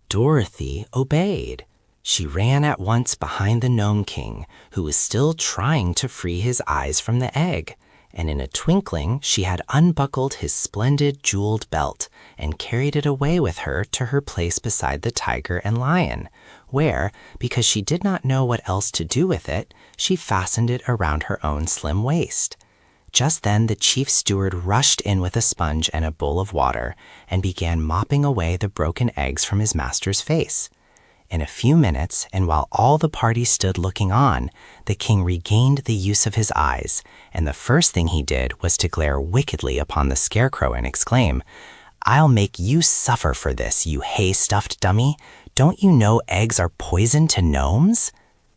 Dorothy obeyed. She ran at once behind the Nome King, who was still trying to free his eyes from the egg, and in a twinkling she had unbuckled his splendid jeweled belt and carried it away with her to her place beside the tiger and lion, where, because she did not know what else to do with it, she fastened it around her own slim waist. Just then the chief steward rushed in with a sponge and a bowl of water and began mopping away the broken eggs from his master's face. In a few minutes, and while all the party stood looking on, the king regained the use of his eyes, and the first thing he did was to glare wickedly upon the scarecrow and exclaim, "I'll make you suffer for this, you hay-stuffed dummy. Don't you know eggs are poison to gnomes?"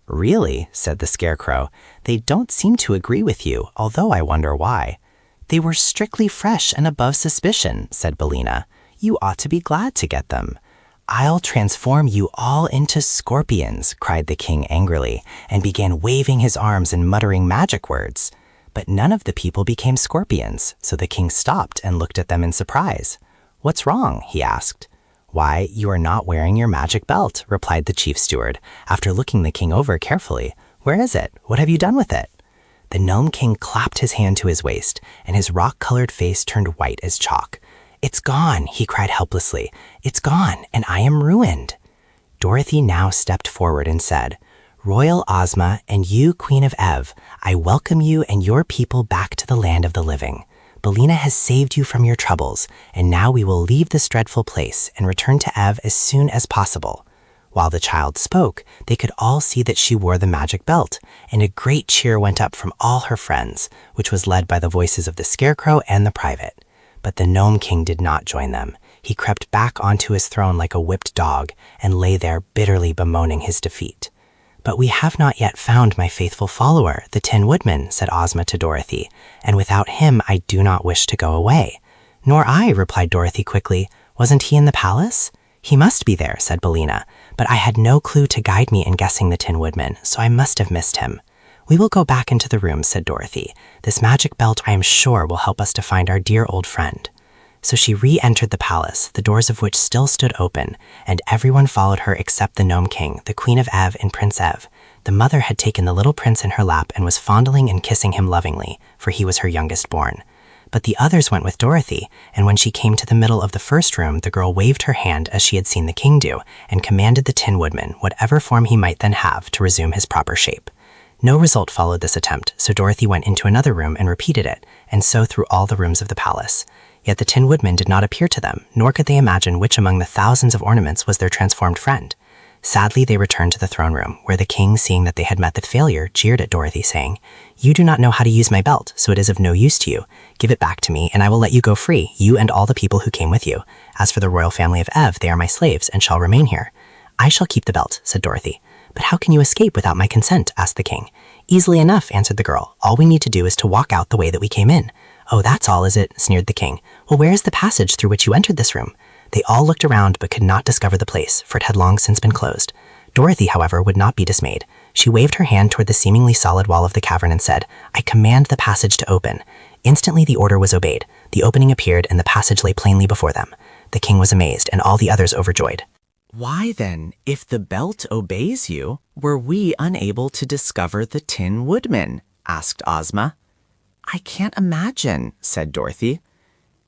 "Really," said the scarecrow, "they don't seem to agree with you, although I wonder why." "They were strictly fresh and above suspicion," said Billina. "You ought to be glad to get them." "I'll transform you all into scorpions," cried the king angrily, and began waving his arms and muttering magic words. But none of the people became scorpions, so the king stopped and looked at them in surprise. "What's wrong?" he asked. "Why, you are not wearing your magic belt," replied the chief steward, after looking the king over carefully. "Where is it? What have you done with it?" The Nome King clapped his hand to his waist, and his rock-colored face turned white as chalk. "It's gone," he cried helplessly. "It's gone, and I am ruined." Dorothy now stepped forward and said, "Royal Ozma, and you, Queen of Ev, I welcome you and your people back to the land of the living. Billina has saved you from your troubles, and now we will leave this dreadful place and return to Ev as soon as possible." While the child spoke, they could all see that she wore the magic belt, and a great cheer went up from all her friends, which was led by the voices of the scarecrow and the private. But the Nome King did not join them. He crept back onto his throne like a whipped dog and lay there bitterly bemoaning his defeat. "But we have not yet found my faithful follower, the Tin Woodman," said Ozma to Dorothy, "and without him I do not wish to go away." "Nor I," replied Dorothy quickly. "Wasn't he in the palace?" "He must be there," said Billina, "but I had no clue to guide me in guessing the Tin Woodman, so I must have missed him." "We will go back into the room," said Dorothy. "This magic belt, I am sure, will help us to find our dear old friend." So she re-entered the palace, the doors of which still stood open, and everyone followed her except the Nome King, the Queen of Ev, and Prince Ev. The mother had taken the little prince in her lap and was fondling and kissing him lovingly, for he was her youngest born. But the others went with Dorothy, and when she came to the middle of the first room, the girl waved her hand as she had seen the king do, and commanded the Tin Woodman, whatever form he might then have, to resume his proper shape. No result followed this attempt, so Dorothy went into another room and repeated it, and so through all the rooms of the palace. Yet the Tin Woodman did not appear to them, nor could they imagine which among the thousands of ornaments was their transformed friend. Sadly, they returned to the throne room, where the king, seeing that they had met with failure, jeered at Dorothy, saying, "You do not know how to use my belt, so it is of no use to you. Give it back to me, and I will let you go free, you and all the people who came with you. As for the royal family of Ev, they are my slaves and shall remain here." "I shall keep the belt," said Dorothy. "But how can you escape without my consent?" asked the king. "Easily enough," answered the girl. "All we need to do is to walk out the way that we came in." "Oh, that's all, is it?" sneered the king. "Well, where is the passage through which you entered this room?" They all looked around but could not discover the place, for it had long since been closed. Dorothy, however, would not be dismayed. She waved her hand toward the seemingly solid wall of the cavern and said, "I command the passage to open." Instantly the order was obeyed. The opening appeared and the passage lay plainly before them. The king was amazed and all the others overjoyed. "Why then, if the belt obeys you, were we unable to discover the Tin Woodman?" asked Ozma. "I can't imagine," said Dorothy.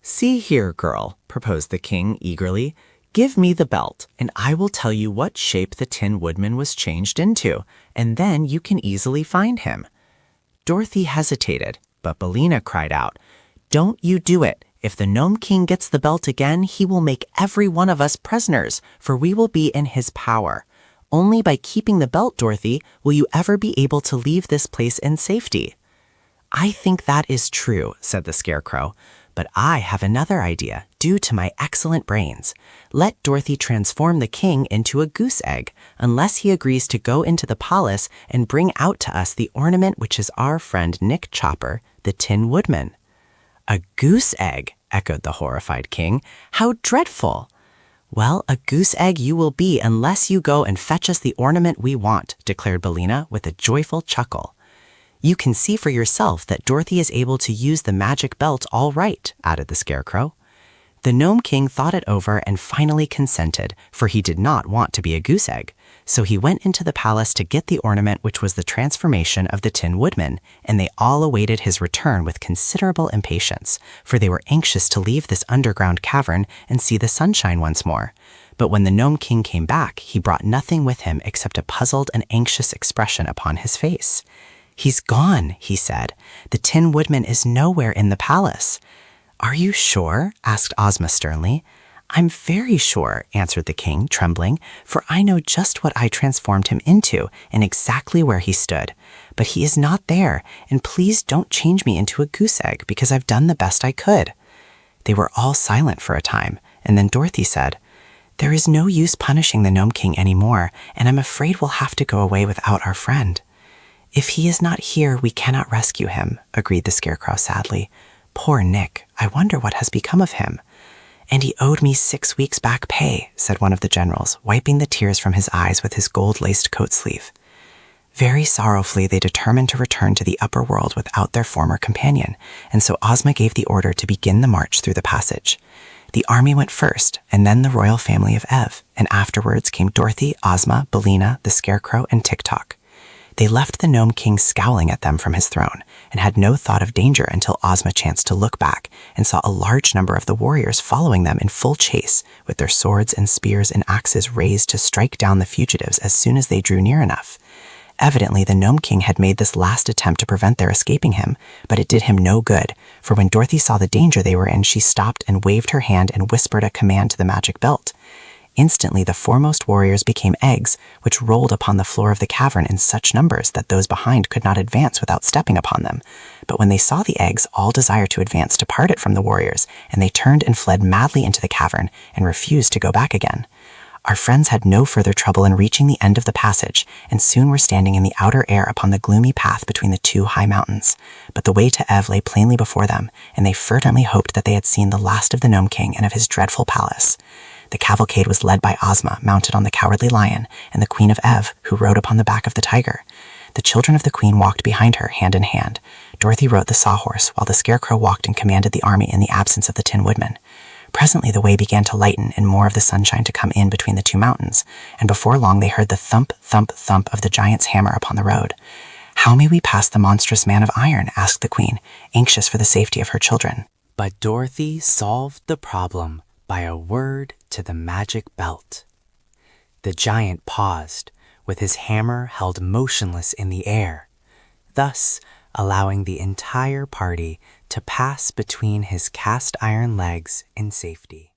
"See here, girl," proposed the king eagerly. "Give me the belt, and I will tell you what shape the Tin Woodman was changed into, and then you can easily find him." Dorothy hesitated, but Billina cried out, "Don't you do it. If the Nome King gets the belt again, he will make every one of us prisoners, for we will be in his power. Only by keeping the belt, Dorothy, will you ever be able to leave this place in safety." "I think that is true," said the Scarecrow, "but I have another idea, due to my excellent brains. Let Dorothy transform the king into a goose egg, unless he agrees to go into the palace and bring out to us the ornament which is our friend Nick Chopper, the Tin Woodman." "A goose egg," echoed the horrified king. "How dreadful!" "Well, a goose egg you will be unless you go and fetch us the ornament we want," declared Billina with a joyful chuckle. "You can see for yourself that Dorothy is able to use the magic belt all right," added the Scarecrow. The Nome King thought it over and finally consented, for he did not want to be a goose egg. So he went into the palace to get the ornament which was the transformation of the Tin Woodman, and they all awaited his return with considerable impatience, for they were anxious to leave this underground cavern and see the sunshine once more. But when the Nome King came back, he brought nothing with him except a puzzled and anxious expression upon his face. "He's gone," he said. "The Tin Woodman is nowhere in the palace." "Are you sure?" asked Ozma sternly. "I'm very sure," answered the king, trembling, "for I know just what I transformed him into and exactly where he stood. But he is not there, and please don't change me into a goose egg because I've done the best I could." They were all silent for a time, and then Dorothy said, "There is no use punishing the Nome King anymore, and I'm afraid we'll have to go away without our friend." "If he is not here, we cannot rescue him," agreed the Scarecrow sadly. "Poor Nick, I wonder what has become of him." "And he owed me 6 weeks back pay," said one of the generals, wiping the tears from his eyes with his gold-laced coat sleeve. Very sorrowfully, they determined to return to the upper world without their former companion, and so Ozma gave the order to begin the march through the passage. The army went first, and then the royal family of Ev, and afterwards came Dorothy, Ozma, Billina, the Scarecrow, and Tik-Tok. They left the Nome King scowling at them from his throne, and had no thought of danger until Ozma chanced to look back and saw a large number of the warriors following them in full chase, with their swords and spears and axes raised to strike down the fugitives as soon as they drew near enough. Evidently, the Nome King had made this last attempt to prevent their escaping him, but it did him no good, for when Dorothy saw the danger they were in, she stopped and waved her hand and whispered a command to the magic belt. Instantly, the foremost warriors became eggs, which rolled upon the floor of the cavern in such numbers that those behind could not advance without stepping upon them. But when they saw the eggs, all desire to advance departed from the warriors, and they turned and fled madly into the cavern and refused to go back again. Our friends had no further trouble in reaching the end of the passage, and soon were standing in the outer air upon the gloomy path between the two high mountains. But the way to Ev lay plainly before them, and they fervently hoped that they had seen the last of the Nome King and of his dreadful palace. The cavalcade was led by Ozma, mounted on the Cowardly Lion, and the Queen of Ev, who rode upon the back of the tiger. The children of the Queen walked behind her, hand in hand. Dorothy rode the Sawhorse, while the Scarecrow walked and commanded the army in the absence of the Tin Woodman. Presently the way began to lighten and more of the sunshine to come in between the two mountains, and before long they heard the thump, thump, thump of the giant's hammer upon the road. "How may we pass the monstrous man of iron?" asked the Queen, anxious for the safety of her children. But Dorothy solved the problem by a word to the magic belt. The giant paused, with his hammer held motionless in the air, thus allowing the entire party to pass between his cast iron legs in safety.